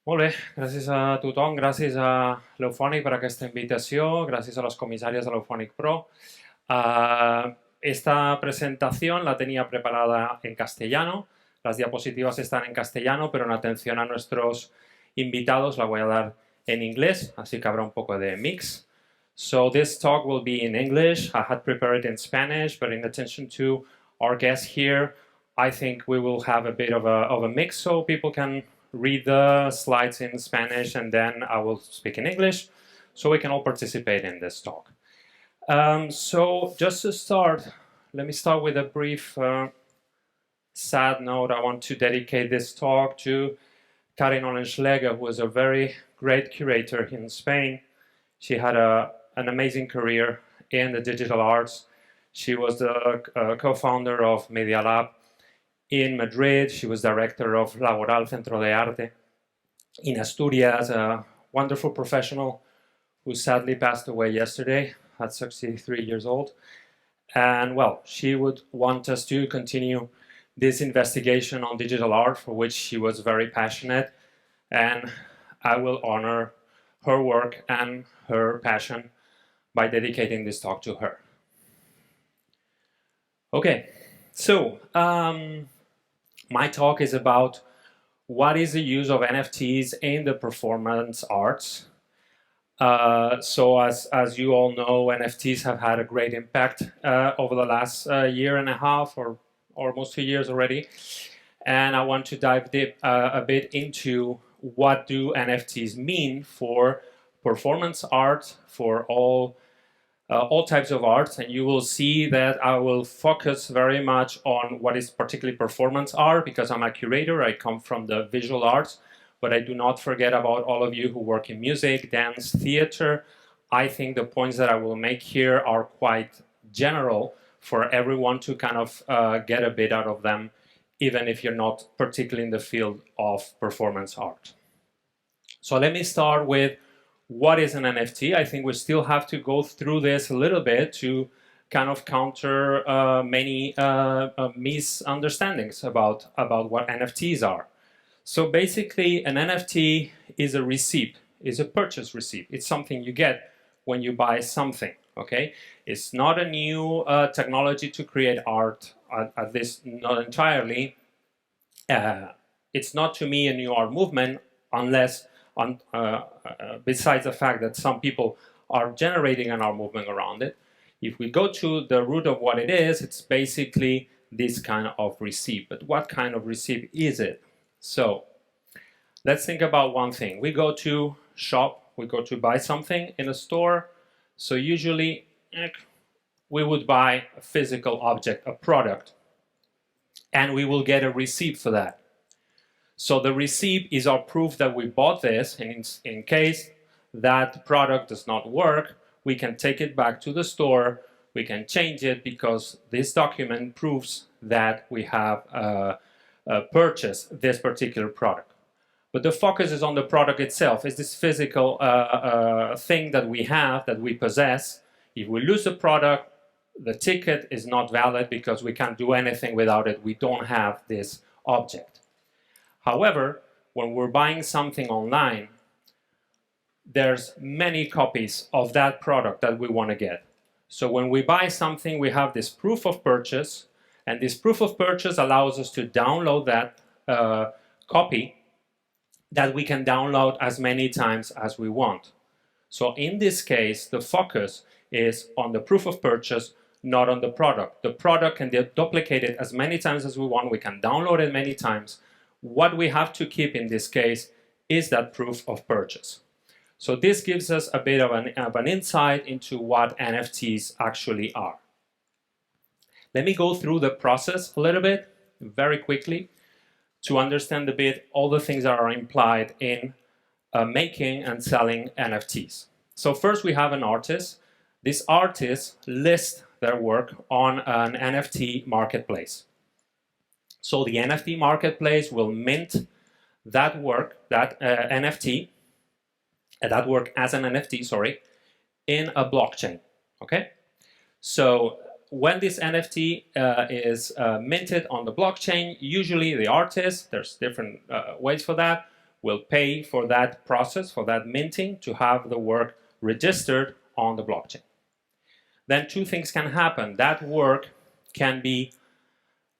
Molt bé, gràcies a tothom, gràcies a l'Eufònic per aquesta invitació, gràcies a les comissàries de l'Eufònic Pro. Esta presentación la tenía preparada en castellano, las diapositivas están en castellano, pero en atención a nuestros invitados la voy a dar en inglés, así que habrá un poco de mix. So this talk will be in English. I had prepared it in Spanish, but in attention to our guests here, I think we will have a bit of a mix so people can read the slides in Spanish and then I will speak in English so we can all participate in this talk. So just to start, let me start with a brief sad note. I want to dedicate this talk to Karin Olenschläger, who was a very great curator in Spain. She had an amazing career in the digital arts. She was the co-founder of Media Lab in Madrid. She was director of Laboral Centro de Arte in Asturias, a wonderful professional who sadly passed away yesterday at 63 years old. And well, she would want us to continue this investigation on digital art, for which she was very passionate, and I will honor her work and her passion by dedicating this talk to her. Okay, so my talk is about what is the use of NFTs in the performance arts. So as you all know, NFTs have had a great impact over the last year and a half or almost 2 years already. And I want to dive deep a bit into what do NFTs mean for performance art, for all types of art, and you will see that I will focus very much on what is particularly performance art because I'm a curator, I come from the visual arts, but I do not forget about all of you who work in music, dance, theater. I think the points that I will make here are quite general for everyone to kind of get a bit out of them, even if you're not particularly in the field of performance art. So let me start with what is an NFT? I think we still have to go through this a little bit to kind of counter many misunderstandings about what NFTs are. So basically, an NFT is a receipt, is a purchase receipt. It's something you get when you buy something, okay? It's not a new technology to create art, at least not entirely. It's not, to me, a new art movement unless besides the fact that some people are generating an art movement around it. If we go to the root of what it is, it's basically this kind of receipt. But what kind of receipt is it? So let's think about one thing. We go to shop, we go to buy something in a store. So usually we would buy a physical object, a product, and we will get a receipt for that. So the receipt is our proof that we bought this, and in case that product does not work, we can take it back to the store, we can change it because this document proves that we have purchased this particular product. But the focus is on the product itself. It's this physical thing that we have, that we possess. If we lose the product, the ticket is not valid because we can't do anything without it. We don't have this object. However, when we're buying something online, there's many copies of that product that we want to get. So when we buy something, we have this proof of purchase, and this proof of purchase allows us to download that copy that we can download as many times as we want. So in this case, the focus is on the proof of purchase, not on the product. The product can be duplicated as many times as we want. We can download it many times. What we have to keep in this case is that proof of purchase. So this gives us a bit of an insight into what NFTs actually are. Let me go through the process a little bit, very quickly, to understand a bit all the things that are implied in making and selling NFTs. So first we have an artist. This artist lists their work on an NFT marketplace. So the NFT marketplace will mint that work, that NFT, that work as an NFT, sorry, in a blockchain, okay? So when this NFT is minted on the blockchain, usually the artist, there's different ways for that, will pay for that process, for that minting, to have the work registered on the blockchain. Then two things can happen. That work can be,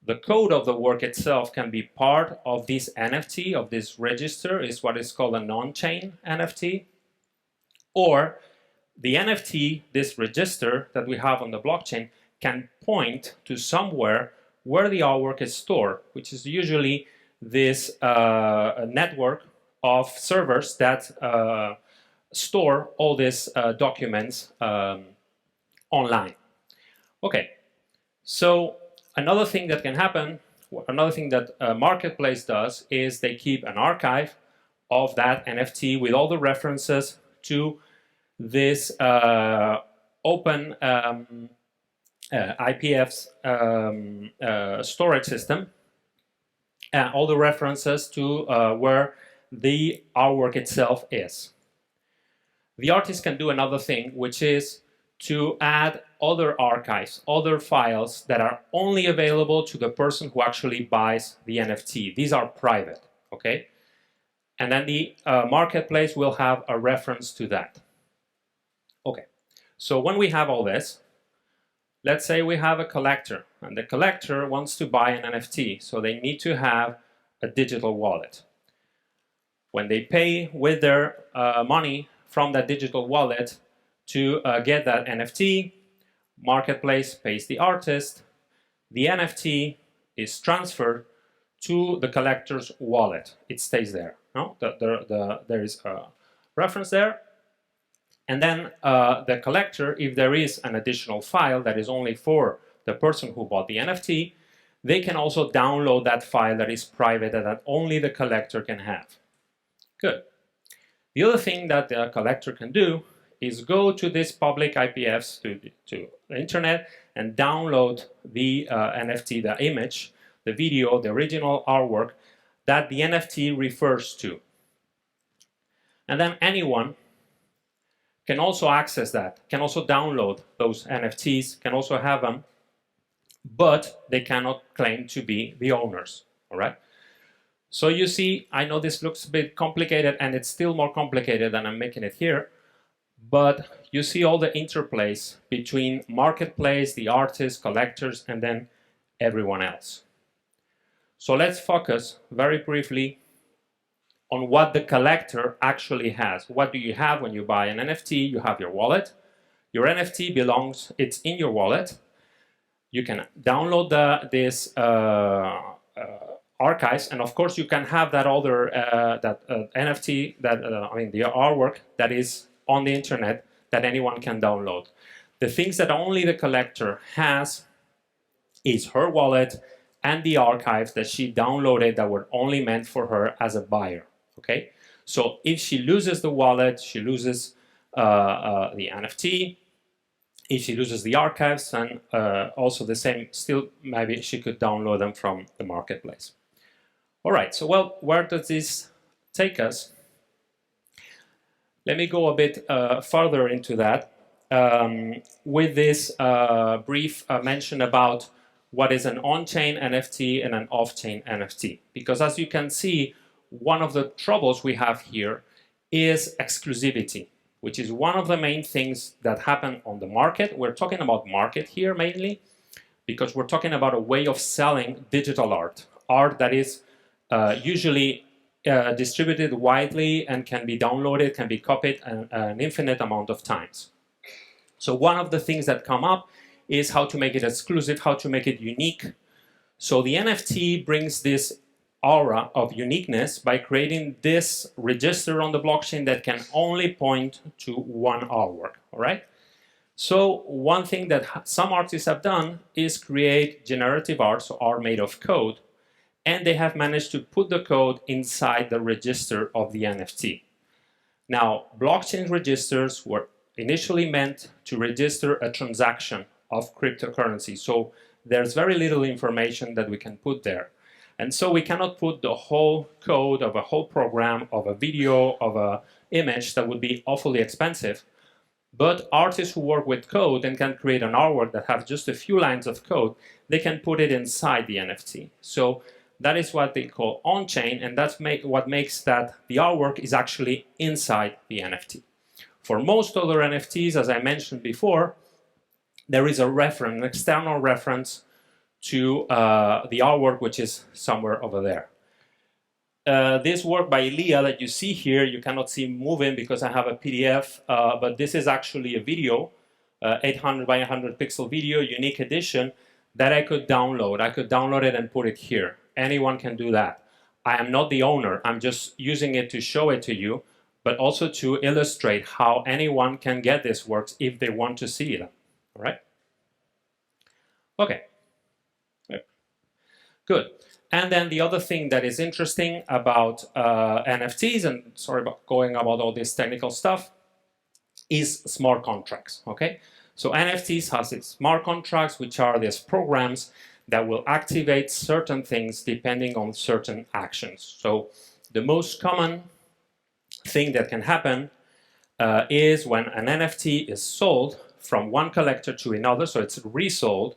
the code of the work itself can be part of this NFT, of this register, is what is called a non-chain NFT. Or the NFT, this register that we have on the blockchain, can point to somewhere where the artwork is stored, which is usually this network of servers that store all these documents online. Okay, so another thing that can happen, another thing that a marketplace does, is they keep an archive of that NFT with all the references to this open IPF's storage system, and all the references to where the artwork itself is. The artist can do another thing, which is to add other archives, other files that are only available to the person who actually buys the NFT. These are private, okay? And then the marketplace will have a reference to that. Okay, so when we have all this, let's say we have a collector, and the collector wants to buy an NFT, so they need to have a digital wallet. When they pay with their money from that digital wallet to get that NFT, marketplace pays the artist, the NFT is transferred to the collector's wallet. It stays there. No? There is a reference there. And then the collector, if there is an additional file that is only for the person who bought the NFT, they can also download that file that is private and that only the collector can have. Good. The other thing that the collector can do is go to this public IPFs, to the internet, and download the NFT, the image, the video, the original artwork that the NFT refers to. And then anyone can also access that, can also download those NFTs, can also have them, but they cannot claim to be the owners, all right? So you see, I know this looks a bit complicated, and it's still more complicated than I'm making it here, but you see all the interplays between marketplace, the artists, collectors, and then everyone else. So let's focus very briefly on what the collector actually has. What do you have when you buy an NFT? You have your wallet. Your NFT belongs, it's in your wallet. You can download this archives, and of course you can have that other NFT, I mean the artwork that is on the internet that anyone can download. The things that only the collector has is her wallet and the archives that she downloaded that were only meant for her as a buyer. Okay, so if she loses the wallet, she loses the NFT. If she loses the archives, and also the same, still maybe she could download them from the marketplace. All right, so well, where does this take us? Let me go a bit further into that with this brief mention about what is an on-chain NFT and an off-chain NFT. Because as you can see, one of the troubles we have here is exclusivity, which is one of the main things that happen on the market. We're talking about market here mainly, because we're talking about a way of selling digital art, art that is usually distributed widely and can be downloaded, can be copied an infinite amount of times. So one of the things that come up is how to make it exclusive, how to make it unique. So the NFT brings this aura of uniqueness by creating this register on the blockchain that can only point to one artwork, all right? So one thing that some artists have done is create generative art, so art made of code, and they have managed to put the code inside the register of the NFT. Now, blockchain registers were initially meant to register a transaction of cryptocurrency, so there's very little information that we can put there. And so we cannot put the whole code of a whole program, of a video, of an image that would be awfully expensive. But artists who work with code and can create an artwork that has just a few lines of code, they can put it inside the NFT. So that is what they call on-chain, and that's what makes that the artwork is actually inside the NFT. For most other NFTs, as I mentioned before, there is a reference, an external reference to the artwork, which is somewhere over there. This work by Leah that you see here, you cannot see moving because I have a PDF, but this is actually a video, 800 by 100 pixel video, unique edition, that I could download. I could download it and put it here. Anyone can do that. I am not the owner. I'm just using it to show it to you, but also to illustrate how anyone can get these works if they want to see them. All right? Okay. Good. And then the other thing that is interesting about NFTs, and sorry about going about all this technical stuff, is smart contracts. Okay? So NFTs has its smart contracts, which are these programs that will activate certain things depending on certain actions. So the most common thing that can happen is when an NFT is sold from one collector to another, so it's resold.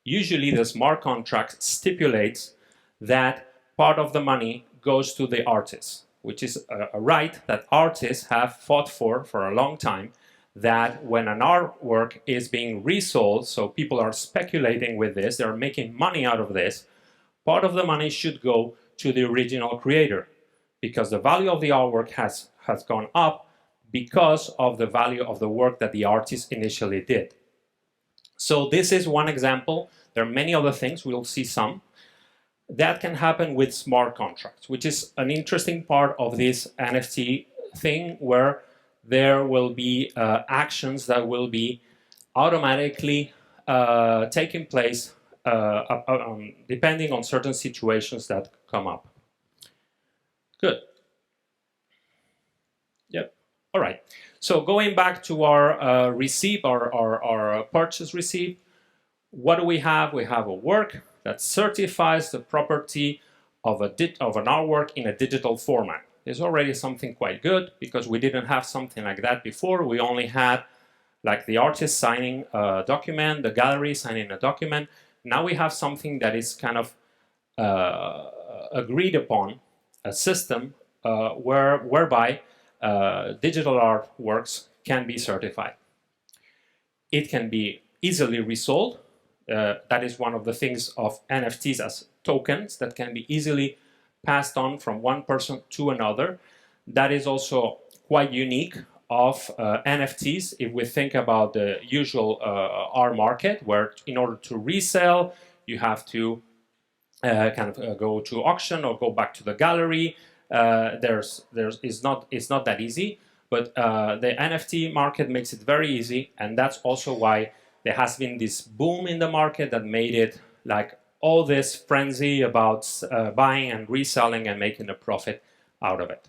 Usually the smart contract stipulates that part of the money goes to the artist, which is a right that artists have fought for a long time, that when an artwork is being resold, so people are speculating with this, they're making money out of this, part of the money should go to the original creator, because the value of the artwork has gone up because of the value of the work that the artist initially did. So this is one example. There are many other things, we'll see some. That can happen with smart contracts, which is an interesting part of this NFT thing, where there will be actions that will be automatically taking place depending on certain situations that come up. Good. Yep. All right. So going back to our receipt, our purchase receipt, what do we have? We have a work that certifies the property of an artwork in a digital format. Is already something quite good, because we didn't have something like that before. We only had like the artist signing a document, the gallery signing a document. Now we have something that is kind of agreed upon, a system whereby digital artworks can be certified. It can be easily resold. That is one of the things of NFTs as tokens that can be easily passed on from one person to another. That is also quite unique of NFTs if we think about the usual art market, where in order to resell, you have to go to auction or go back to the gallery. It's not that easy, but the NFT market makes it very easy, and that's also why there has been this boom in the market that made it like all this frenzy about buying and reselling and making a profit out of it.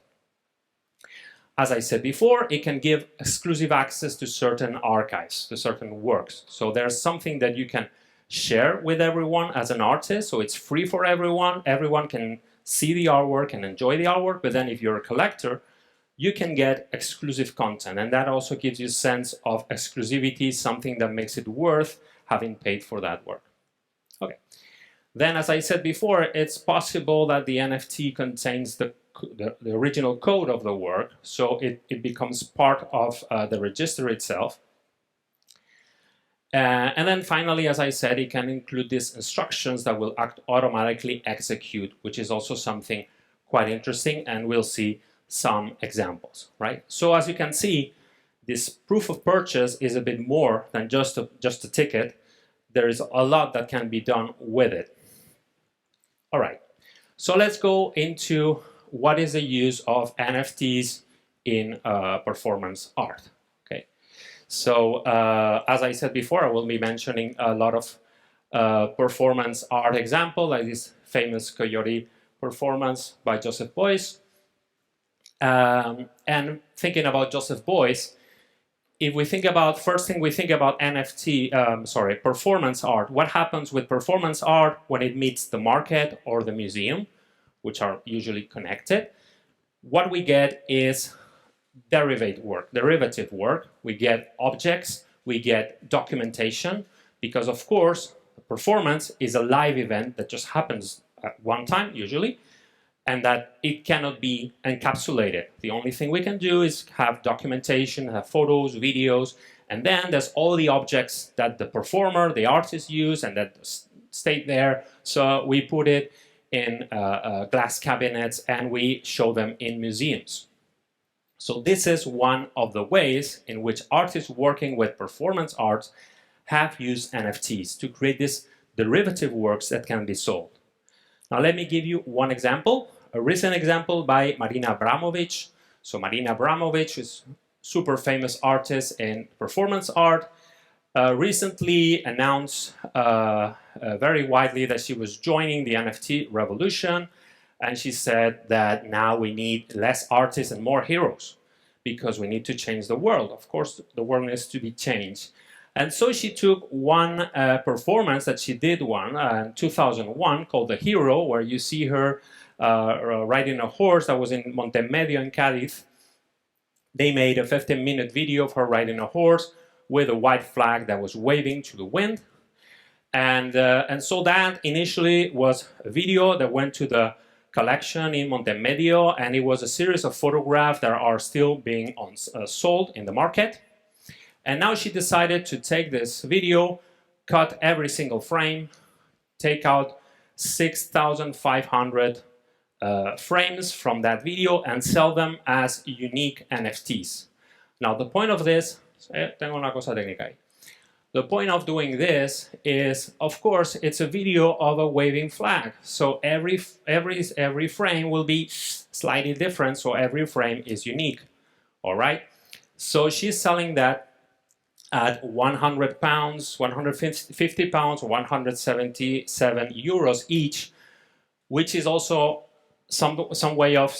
As I said before, it can give exclusive access to certain archives, to certain works. So there's something that you can share with everyone as an artist, so it's free for everyone. Everyone can see the artwork and enjoy the artwork, but then if you're a collector, you can get exclusive content, and that also gives you a sense of exclusivity, something that makes it worth having paid for that work. Okay. Then, as I said before, it's possible that the NFT contains the original code of the work, so it becomes part of the register itself. And then finally, as I said, it can include these instructions that will automatically execute, which is also something quite interesting, and we'll see some examples, right? So as you can see, this proof of purchase is a bit more than just a ticket. There is a lot that can be done with it. All right, so let's go into what is the use of NFTs in performance art. Okay, so as I said before, I will be mentioning a lot of performance art example, like this famous Coyote performance by Joseph Beuys. And thinking about Joseph Beuys, if we think about, first thing we think about performance art. What happens with performance art when it meets the market or the museum, which are usually connected? What we get is derivative work. We get objects, we get documentation, because of course, performance is a live event that just happens at one time, usually, and that it cannot be encapsulated. The only thing we can do is have documentation, have photos, videos, and then there's all the objects that the performer, the artist use and that stay there. So we put it in glass cabinets and we show them in museums. So this is one of the ways in which artists working with performance arts have used NFTs to create these derivative works that can be sold. Now let me give you one example, a recent example by Marina Abramovic. So Marina Abramovic is a super famous artist in performance art. Recently announced very widely that she was joining the NFT revolution, and she said that now we need less artists and more heroes because we need to change the world. Of course, the world needs to be changed. And so she took one performance that she did in 2001 called The Hero, where you see her riding a horse. That was in Montemedio in Cádiz. They made a 15-minute video of her riding a horse with a white flag that was waving to the wind. And so that initially was a video that went to the collection in Montemedio, and it was a series of photographs that are still being sold in the market. And now she decided to take this video, cut every single frame, take out 6,500 frames from that video and sell them as unique NFTs. Now the point of this, tengo una cosa técnica ahí. The point of doing this is, of course, it's a video of a waving flag. So every frame will be slightly different, so every frame is unique. All right? So she's selling that at £100, £150, 177 euros each, which is also some way of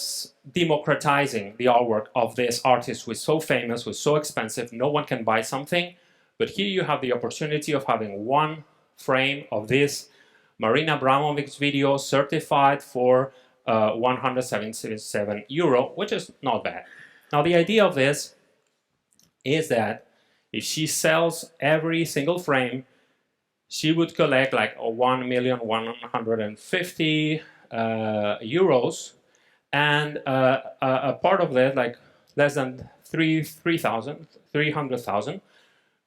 democratizing the artwork of this artist who is so famous, who is so expensive, no one can buy something. But here you have the opportunity of having one frame of this Marina Abramovic video certified for 177 euro, which is not bad. Now the idea of this is that if she sells every single frame, she would collect like 1,150,000 euros, and a part of that, like less than 300,000,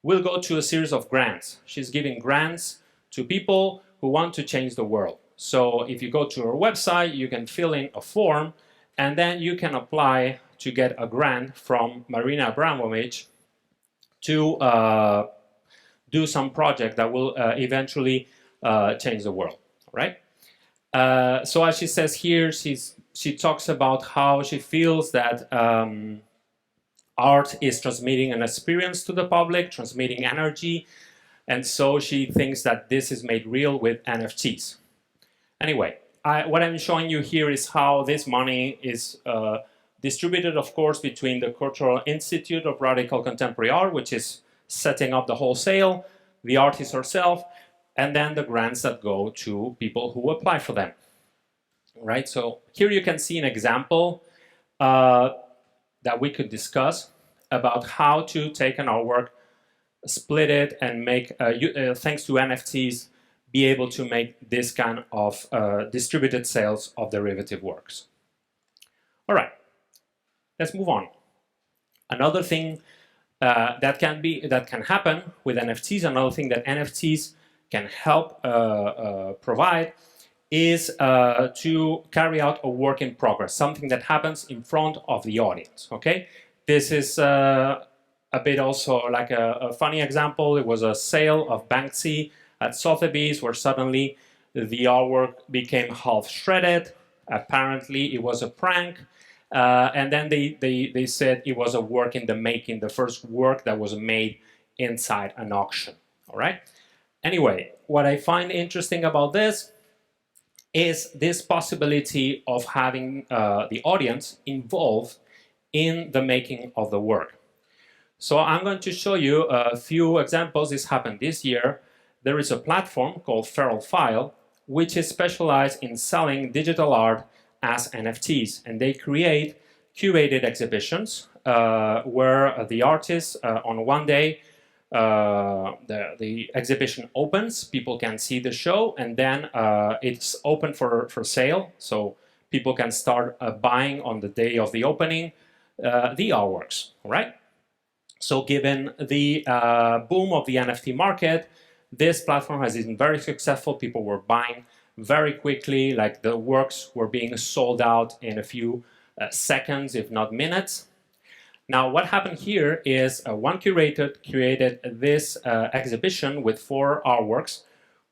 will go to a series of grants. She's giving grants to people who want to change the world. So if you go to her website, you can fill in a form, and then you can apply to get a grant from Marina Abramovic to do some project that will eventually change the world, right? So as she says here, she talks about how she feels that art is transmitting an experience to the public, transmitting energy, and so she thinks that this is made real with NFTs. Anyway, what I'm showing you here is how this money is distributed, of course, between the Cultural Institute of Radical Contemporary Art, which is setting up the wholesale, the artist herself, and then the grants that go to people who apply for them. Right? So here you can see an example that we could discuss about how to take an artwork, split it, and make, thanks to NFTs, be able to make this kind of distributed sales of derivative works. All right, let's move on. Another thing that can happen with NFTs, another thing that NFTs can help provide is to carry out a work in progress, something that happens in front of the audience, okay? This is a bit also like a funny example. It was a sale of Banksy at Sotheby's where suddenly the artwork became half shredded. Apparently it was a prank. And then they said it was a work in the making, the first work that was made inside an auction, all right? Anyway, what I find interesting about this is this possibility of having the audience involved in the making of the work. So I'm going to show you a few examples. This happened this year. There is a platform called Feral File, which is specialized in selling digital art as NFTs, and they create curated exhibitions where the artists on one day the exhibition opens, people can see the show, and then it's open for sale, so people can start buying on the day of the opening the artworks, right? So given the boom of the NFT market, this platform has been very successful. People were buying very quickly, like the works were being sold out in a few seconds, if not minutes. Now, what happened here is one curator created this exhibition with 4 artworks,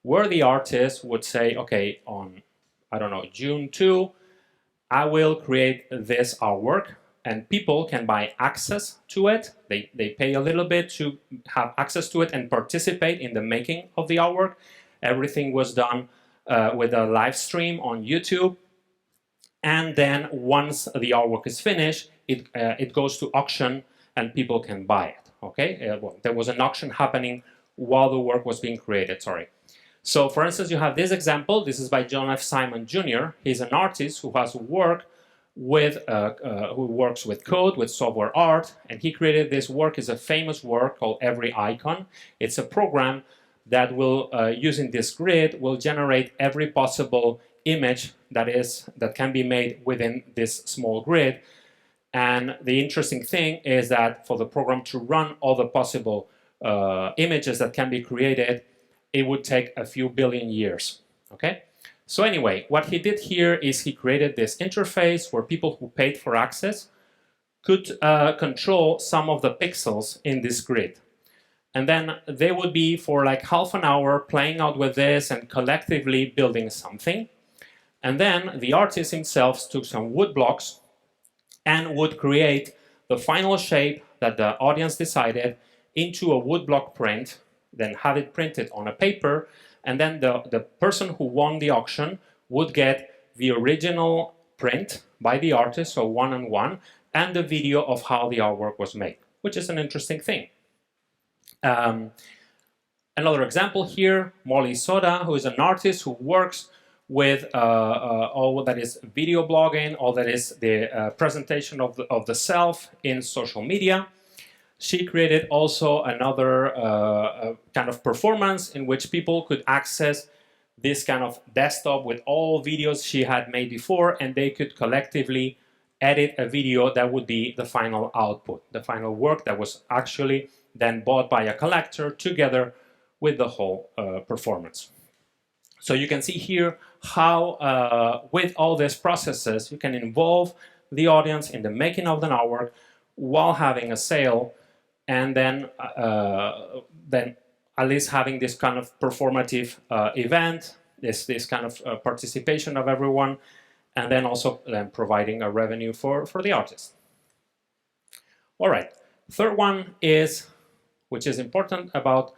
where the artist would say, okay, on, I don't know, June 2, I will create this artwork, and people can buy access to it. They pay a little bit to have access to it and participate in the making of the artwork. Everything was done with a live stream on YouTube. And then once the artwork is finished, it goes to auction and people can buy it, okay? Well, there was an auction happening while the work was being created, sorry. So for instance, you have this example. This is by John F. Simon Jr. He's an artist who has work with, who works with code, with software art, and he created this work. It's a famous work called Every Icon. It's a program that will, using this grid, will generate every possible image that can be made within this small grid. And the interesting thing is that for the program to run all the possible images that can be created, it would take a few billion years, okay? So anyway, what he did here is he created this interface where people who paid for access could control some of the pixels in this grid. And then they would be for like half an hour playing out with this and collectively building something. And then the artist himself took some wood blocks and would create the final shape that the audience decided into a woodblock print, then have it printed on a paper, and then the person who won the auction would get the original print by the artist, so one-on-one, and the video of how the artwork was made, which is an interesting thing. Another example here, Molly Soda, who is an artist who works with all that is video blogging, all that is the presentation of the self in social media. She created also another kind of performance in which people could access this kind of desktop with all videos she had made before, and they could collectively edit a video that would be the final output, the final work that was actually then bought by a collector together with the whole performance. So you can see here how, with all these processes, you can involve the audience in the making of an artwork while having a sale, and then at least having this kind of performative event, this kind of participation of everyone, and then also providing a revenue for the artist. All right, third one is, which is important about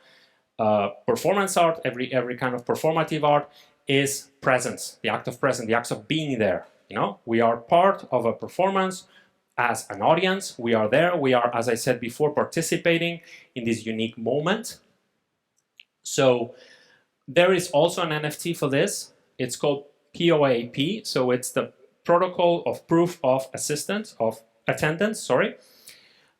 performance art, every kind of performative art, is presence, the act of presence, the act of being there. You know, we are part of a performance as an audience. We are there. We are, as I said before, participating in this unique moment. So there is also an NFT for this. It's called POAP. So it's the Protocol of Proof of Attendance, sorry.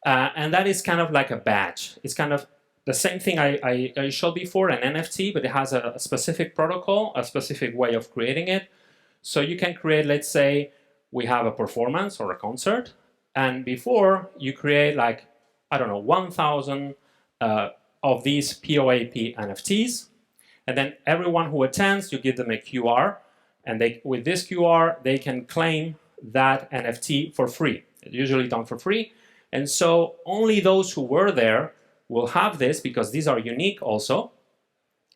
And that is kind of like a badge. It's kind of the same thing I showed before, an NFT, but it has a specific protocol, a specific way of creating it. So you can create, let's say, we have a performance or a concert, and before you create like, I don't know, 1,000 of these POAP NFTs, and then everyone who attends, you give them a QR, and with this QR, they can claim that NFT for free. It's usually done for free, and so only those who were there will have this because these are unique also,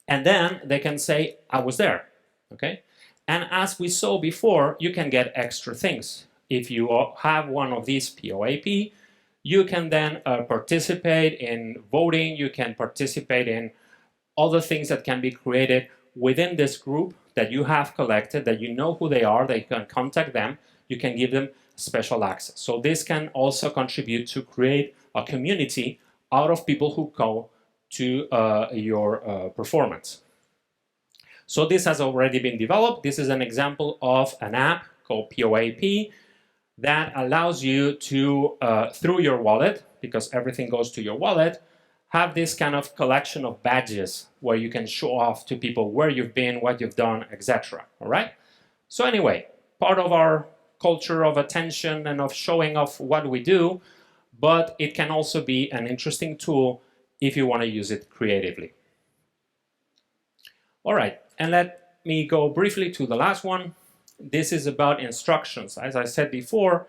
and then they can say, I was there, okay? And as we saw before, you can get extra things. If you have one of these POAP, you can then participate in voting, you can participate in other things that can be created within this group that you have collected, that you know who they are, that you can contact them, you can give them special access. So this can also contribute to create a community out of people who go to your performance. So this has already been developed. This is an example of an app called POAP that allows you to, through your wallet, because everything goes to your wallet, have this kind of collection of badges where you can show off to people where you've been, what you've done, etc. All right? So anyway, part of our culture of attention and of showing off what we do, but it can also be an interesting tool if you want to use it creatively. All right, and let me go briefly to the last one. This is about instructions. As I said before,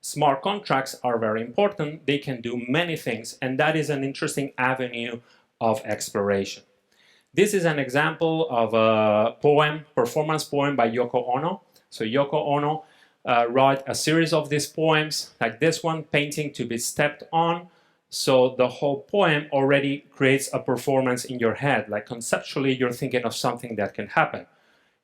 smart contracts are very important. They can do many things, and that is an interesting avenue of exploration. This is an example of a poem, performance poem by Yoko Ono. So Yoko Ono wrote a series of these poems, like this one, Painting to be Stepped On. So the whole poem already creates a performance in your head, like conceptually you're thinking of something that can happen.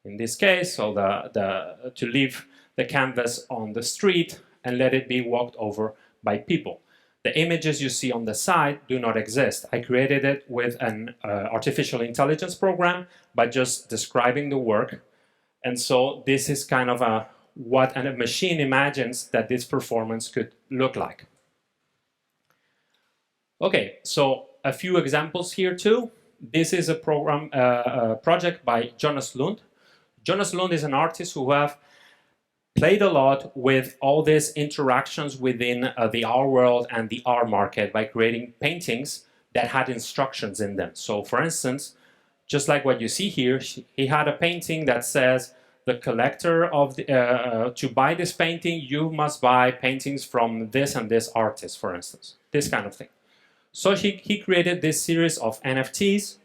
In this case, so to leave the canvas on the street and let it be walked over by people. The images you see on the side do not exist. I created it with an artificial intelligence program by just describing the work. And so this is kind of what a machine imagines that this performance could look like. Okay, so a few examples here too. This is a project by Jonas Lund. Jonas Lund is an artist who have played a lot with all these interactions within the art world and the art market by creating paintings that had instructions in them. So for instance, just like what you see here, he had a painting that says, the collector of to buy this painting, you must buy paintings from this and this artist, for instance, this kind of thing. So he created this series of NFTs,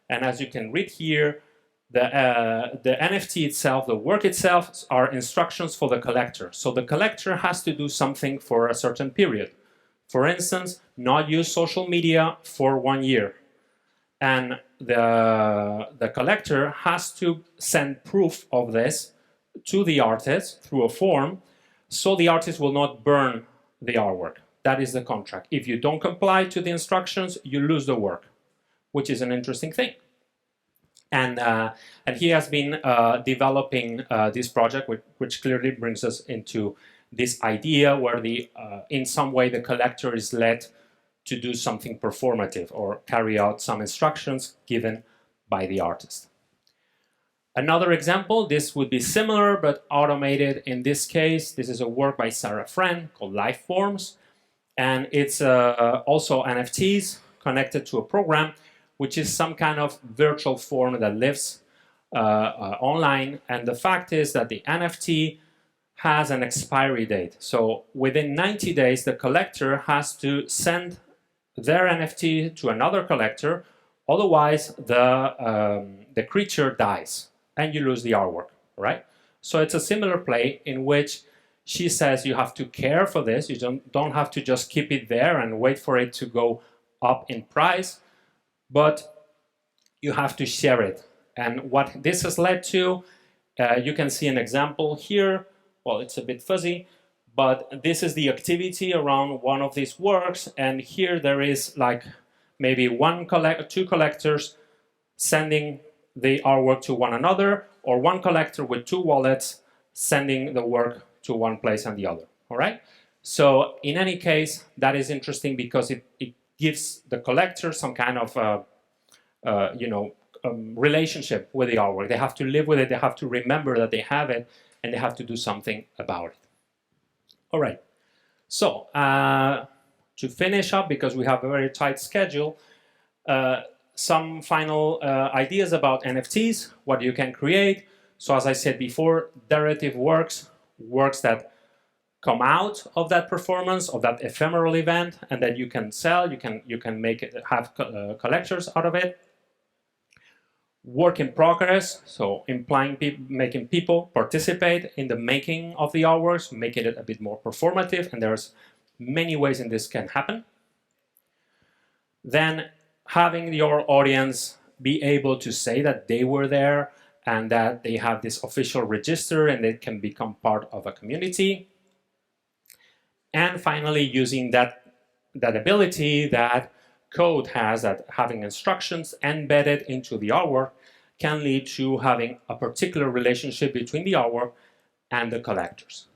and as you can read here, the NFT itself, the work itself, are instructions for the collector. So the collector has to do something for a certain period. For instance, not use social media for 1 year. And the collector has to send proof of this to the artist through a form, so the artist will not burn the artwork. That is the contract. If you don't comply to the instructions, you lose the work, which is an interesting thing. And he has been developing this project, which clearly brings us into this idea where in some way the collector is led to do something performative or carry out some instructions given by the artist. Another example, this would be similar but automated in this case. This is a work by Sarah Friend called Life Forms, and it's also NFTs connected to a program which is some kind of virtual form that lives online, and the fact is that the NFT has an expiry date. So within 90 days the collector has to send their NFT to another collector, otherwise the creature dies and you lose the artwork, right? So it's a similar play in which she says you have to care for this, you don't have to just keep it there and wait for it to go up in price, but you have to share it. And what this has led to, you can see an example here. Well, it's a bit fuzzy, but this is the activity around one of these works, and here there is like maybe two collectors sending the artwork to one another, or one collector with two wallets sending the work to one place and the other. All right. So in any case, that is interesting because it gives the collector some kind of relationship with the artwork. They have to live with it. They have to remember that they have it, and they have to do something about it. All right. So to finish up, because we have a very tight schedule, some final ideas about NFTs, what you can create. So as I said before, derivative works that come out of that performance, of that ephemeral event, and that you can sell, you can make it, have collectors out of it. Work in progress, so making people participate in the making of the artworks, making it a bit more performative, and there's many ways in this can happen. Then having your audience be able to say that they were there and that they have this official register and they can become part of a community. And finally, using that ability that code has, that having instructions embedded into the artwork can lead to having a particular relationship between the artwork and the collectors.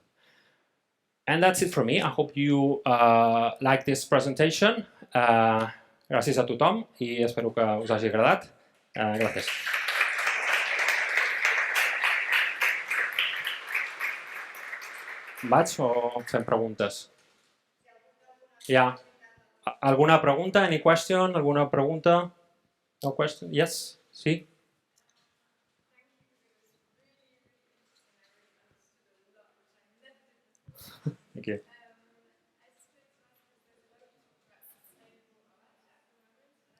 And that's it for me. I hope you like this presentation. Gràcies a tothom i espero que us hagi agradat. Gràcies. Vaig o fem preguntes? Ja. Alguna pregunta? Any question? Alguna pregunta? No question? Yes? Sí? Thank you.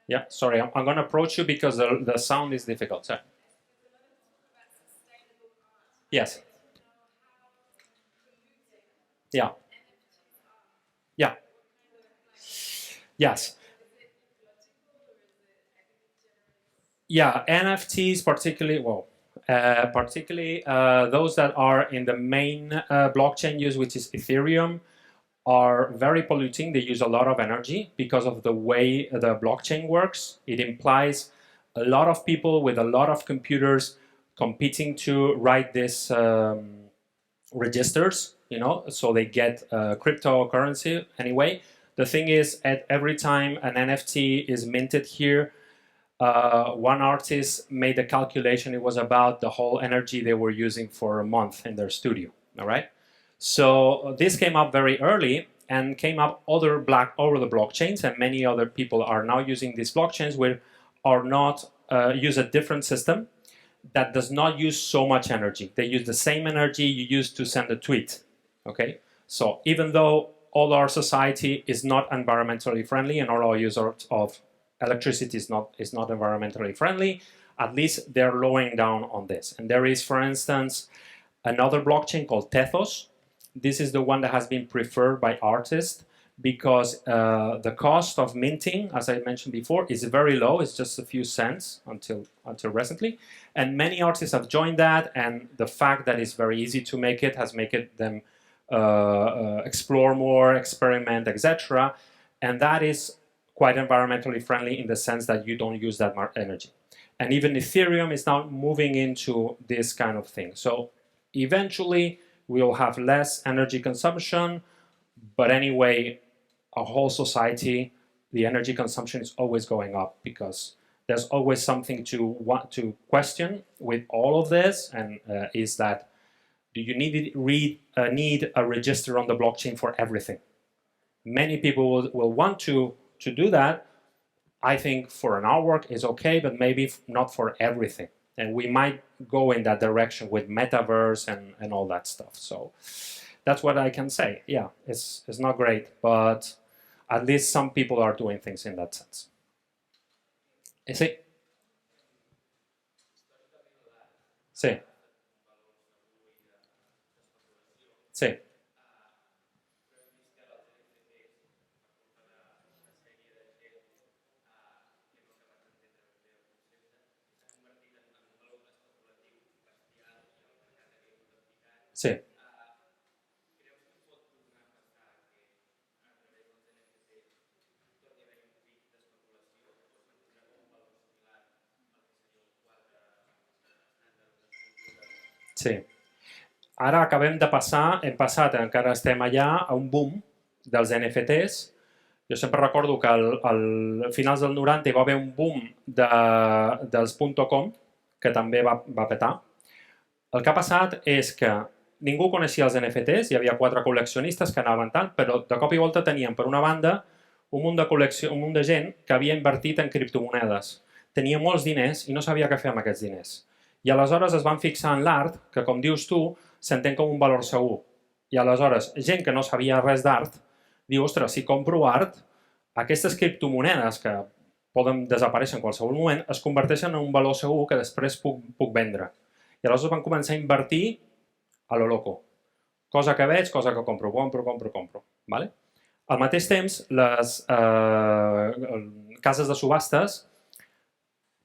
Yeah, sorry, I'm going to approach you because the sound is difficult. Sorry. Yes. Yeah. Yeah. Yes. Yeah, NFTs particularly, well, particularly those that are in the main blockchain use, which is Ethereum, are very polluting. They use a lot of energy because of the way the blockchain works. It implies a lot of people with a lot of computers competing to write these registers, so they get cryptocurrency anyway. The thing is, at every time an NFT is minted here, one artist made a calculation. It was about the whole energy they were using for a month in their studio. All right. So this came up very early and came up over the blockchains, and many other people are now using these blockchains which are not use a different system that does not use so much energy. They use the same energy you use to send a tweet. Okay. So even though all our society is not environmentally friendly and all our use of electricity is not environmentally friendly, at least they're lowering down on this. And there is, for instance, another blockchain called Tethos. This is the one that has been preferred by artists because the cost of minting, as I mentioned before, is very low. It's just a few cents until recently. And many artists have joined that, and the fact that it's very easy to make it has made them explore more, experiment, etc. And that is quite environmentally friendly in the sense that you don't use that much energy. And even Ethereum is now moving into this kind of thing. So eventually we'll have less energy consumption, but anyway, a whole society, the energy consumption is always going up because there's always something to want to question with all of this, and is that, do you need a register on the blockchain for everything? Many people will want to do that. I think for an artwork is okay, but maybe not for everything. And we might go in that direction with metaverse and all that stuff. So that's what I can say. Yeah, it's not great, but at least some people are doing things in that sense. Sí. Sí. Sí. Sí. Sí. Ara acabem de passar, hem passat, encara estem allà, a un boom dels NFTs. Jo sempre recordo que al finals del 90 hi va haver un boom dels .com, que també va petar. El que ha passat és que ningú coneixia els NFTs, hi havia 4 col·leccionistes que anaven tant, però de cop i volta teníem, per una banda, un munt de gent que havia invertit en criptomonedes. Tenia molts diners i no sabia què fer amb aquests diners. I aleshores es van fixar en l'art, que com dius tu, s'entén com un valor segur. I aleshores, gent que no sabia res d'art, diu, ostres, si compro art, aquestes criptomonedes que poden desaparèixer en qualsevol moment, es converteixen en un valor segur que després puc vendre. I aleshores van començar a invertir a lo loco. Cosa que veig, cosa que compro. Vale? Al mateix temps, les cases de subhastes,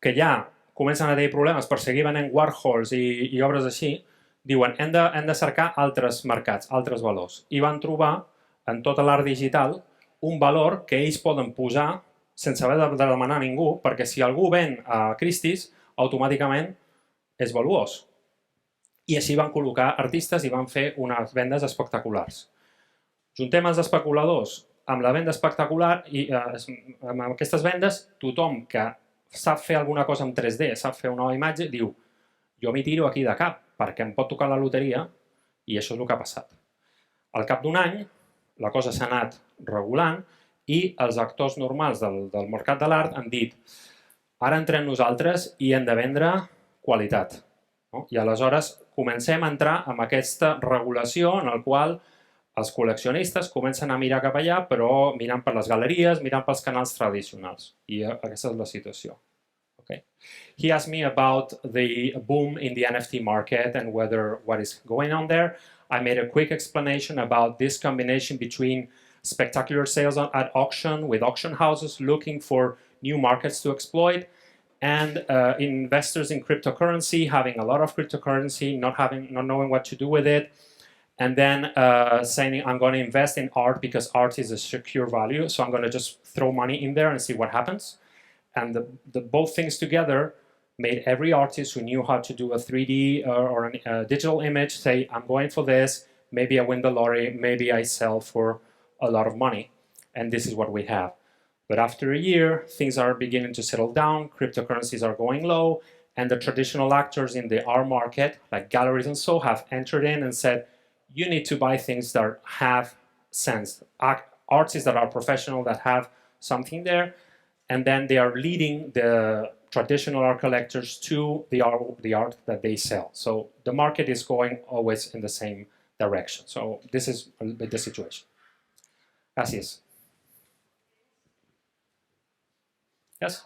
que ja comencen a tenir problemes per seguir venent Warhols i obres així, diuen, hem de cercar altres mercats, altres valors. I van trobar, en tota l'art digital, un valor que ells poden posar sense haver de demanar a ningú, perquè si algú ven a Christie's, automàticament és valuós. I així van col·locar artistes i van fer unes vendes espectaculars. Juntem els especuladors, amb la venda espectacular i amb aquestes vendes, tothom que sap fer alguna cosa en 3D, sap fer una nova imatge, diu jo m'hi tiro aquí de cap, perquè em pot tocar la loteria, i això és el que ha passat. Al cap d'un any, la cosa s'ha anat regulant i els actors normals del mercat de l'art han dit ara entrem nosaltres i hem de vendre qualitat. I aleshores comencem a entrar en aquesta regulació en la qual els col·leccionistes comencen a mirar cap allà, però mirant per les galeries, mirant pels canals tradicionals. I aquesta és la situació. He asked me about the boom in the NFT market and what is going on there. I made a quick explanation about this combination between spectacular sales at auction with auction houses looking for new markets to exploit and investors in cryptocurrency having a lot of cryptocurrency, not knowing what to do with it, and then saying I'm going to invest in art because art is a secure value, so I'm going to just throw money in there and see what happens. And both things together made every artist who knew how to do a 3D or a digital image say, I'm going for this, maybe I win the lottery, maybe I sell for a lot of money. And this is what we have. But after a year, things are beginning to settle down, cryptocurrencies are going low, and the traditional actors in the art market, like galleries and so, have entered in and said, you need to buy things that have sense. Artists that are professional, that have something there, and then they are leading the traditional art collectors to the art that they sell. So the market is going always in the same direction. So this is a little bit the situation. Gracias. Yes?